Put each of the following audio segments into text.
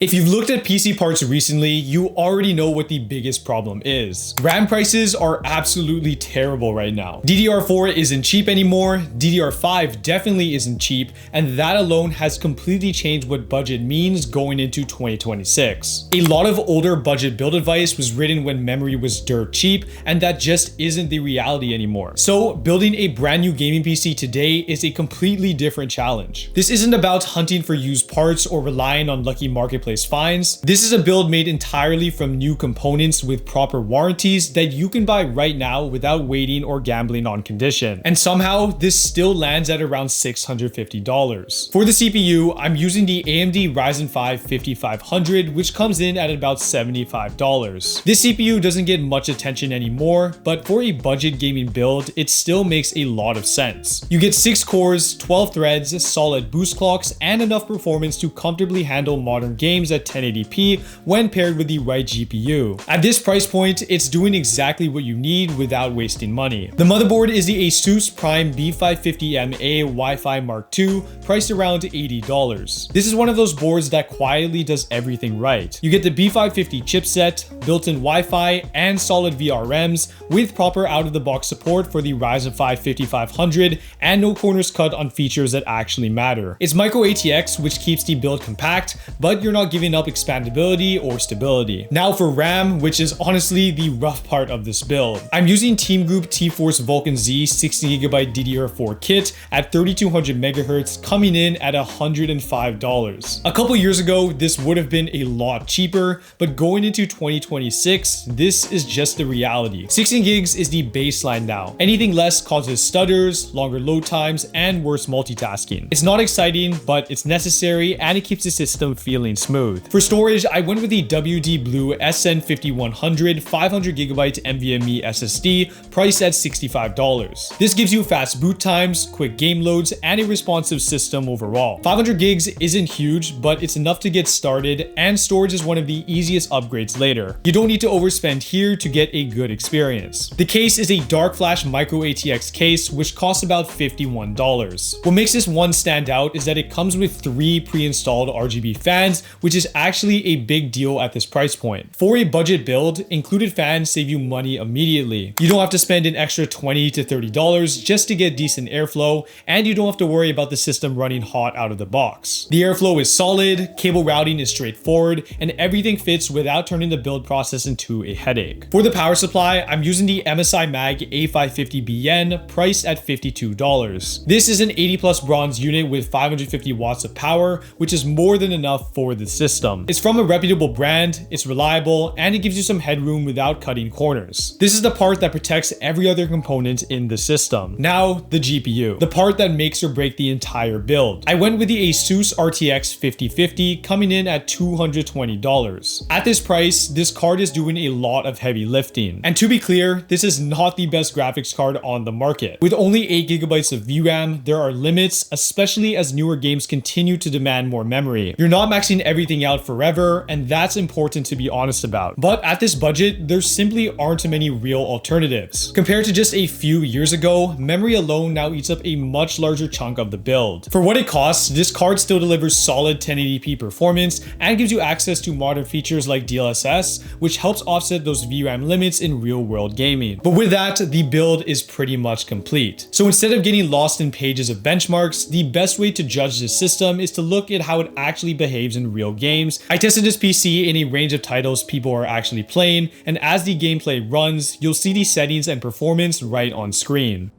If you've looked at PC parts recently, you already know what the biggest problem is. RAM prices are absolutely terrible right now. DDR4 isn't cheap anymore, DDR5 definitely isn't cheap, and that alone has completely changed what budget means going into 2026. A lot of older budget build advice was written when memory was dirt cheap, and that just isn't the reality anymore. So building a brand new gaming PC today is a completely different challenge. This isn't about hunting for used parts or relying on lucky marketplace finds. This is a build made entirely from new components with proper warranties that you can buy right now without waiting or gambling on condition. And somehow this still lands at around $650. For the CPU, I'm using the AMD Ryzen 5 5500, which comes in at about $75. This CPU doesn't get much attention anymore, but for a budget gaming build, it still makes a lot of sense. You get 6 cores, 12 threads, solid boost clocks, and enough performance to comfortably handle modern games at 1080p when paired with the right GPU. At this price point, it's doing exactly what you need without wasting money. The motherboard is the ASUS Prime B550MA Wi-Fi Mark II, priced around $80. This is one of those boards that quietly does everything right. You get the B550 chipset, built-in Wi-Fi, and solid VRMs with proper out-of-the-box support for the Ryzen 5 5500 and no corners cut on features that actually matter. It's Micro-ATX, which keeps the build compact, but you're not giving up expandability or stability. Now for RAM, which is honestly the rough part of this build. I'm using Team Group TEAMFORCE Vulcan Z 60GB DDR4 kit at 3200 MHz, coming in at $105. A couple years ago, this would have been a lot cheaper, but going into 2026, this is just the reality. 16 gigs is the baseline now. Anything less causes stutters, longer load times, and worse multitasking. It's not exciting, but it's necessary, and it keeps the system feeling smooth. For storage, I went with the WD Blue SN5100 500GB NVMe SSD, priced at $65. This gives you fast boot times, quick game loads, and a responsive system overall. 500 gigs isn't huge, but it's enough to get started, and storage is one of the easiest upgrades later. You don't need to overspend here to get a good experience. The case is a darkFlash Micro-ATX case, which costs about $51. What makes this one stand out is that it comes with 3 pre-installed RGB fans, which is actually a big deal at this price point. For a budget build, included fans save you money immediately. You don't have to spend an extra $20 to $30 just to get decent airflow, and you don't have to worry about the system running hot out of the box. The airflow is solid, cable routing is straightforward, and everything fits without turning the build process into a headache. For the power supply, I'm using the MSI Mag A550BN, priced at $52. This is an 80 plus bronze unit with 550 watts of power, which is more than enough for the system. It's from a reputable brand, it's reliable, and it gives you some headroom without cutting corners. This is the part that protects every other component in the system. Now, the GPU, the part that makes or break the entire build. I went with the ASUS RTX 5050, coming in at $220. At this price, this card is doing a lot of heavy lifting. And to be clear, this is not the best graphics card on the market. With only 8GB of VRAM, there are limits, especially as newer games continue to demand more memory. You're not maxing everything out forever, and that's important to be honest about. But at this budget, there simply aren't many real alternatives. Compared to just a few years ago, memory alone now eats up a much larger chunk of the build. For what it costs, this card still delivers solid 1080p performance and gives you access to modern features like DLSS, which helps offset those VRAM limits in real-world gaming. But with that, the build is pretty much complete. So instead of getting lost in pages of benchmarks, the best way to judge this system is to look at how it actually behaves in real games. I tested this PC in a range of titles people are actually playing, and as the gameplay runs, you'll see the settings and performance right on screen.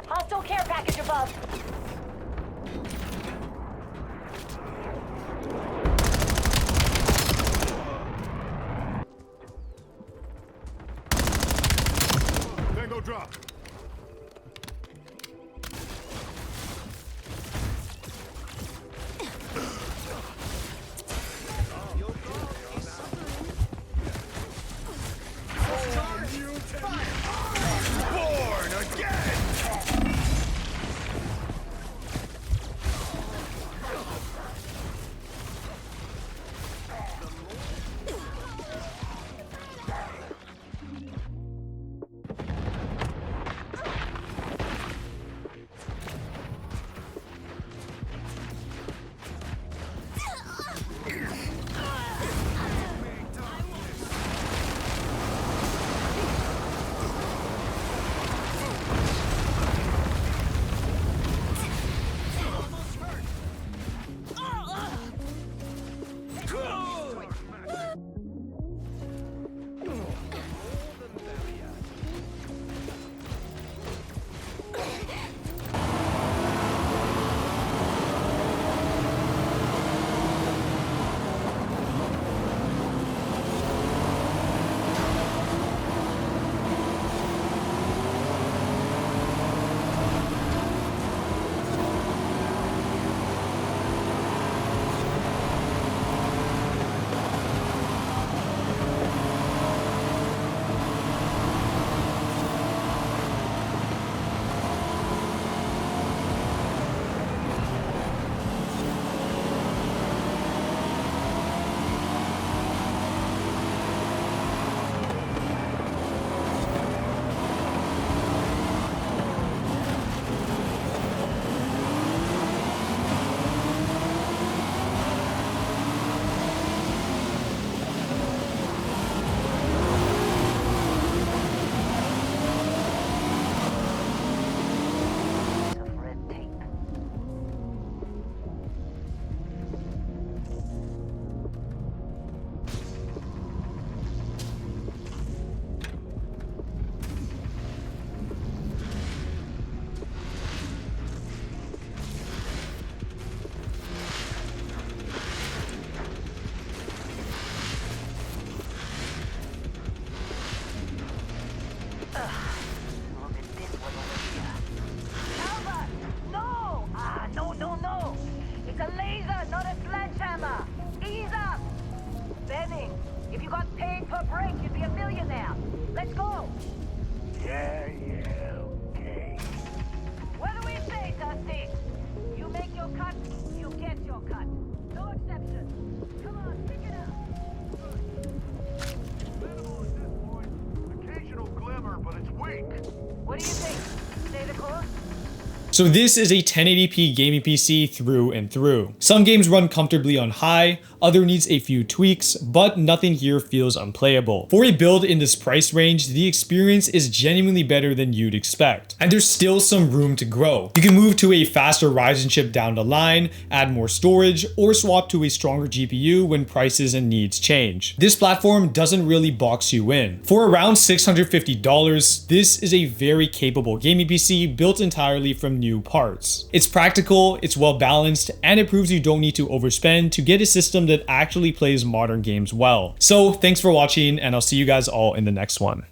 Hostile care package above. Tango drop. Born again! If you got paid per break, you'd be a millionaire. Let's go. Yeah, okay. What do we say, Dusty? You make your cut, you get your cut. No exceptions. Come on, pick it up. Minimal at this point. Occasional glimmer, but it's weak. What do you think? Stay the course? So this is a 1080p gaming PC through and through. Some games run comfortably on high, other needs a few tweaks, but nothing here feels unplayable. For a build in this price range, the experience is genuinely better than you'd expect. And there's still some room to grow. You can move to a faster Ryzen chip down the line, add more storage, or swap to a stronger GPU when prices and needs change. This platform doesn't really box you in. For around $650, this is a very capable gaming PC built entirely from new parts. It's practical, it's well balanced, and it proves you don't need to overspend to get a system that actually plays modern games well. So thanks for watching, and I'll see you guys all in the next one.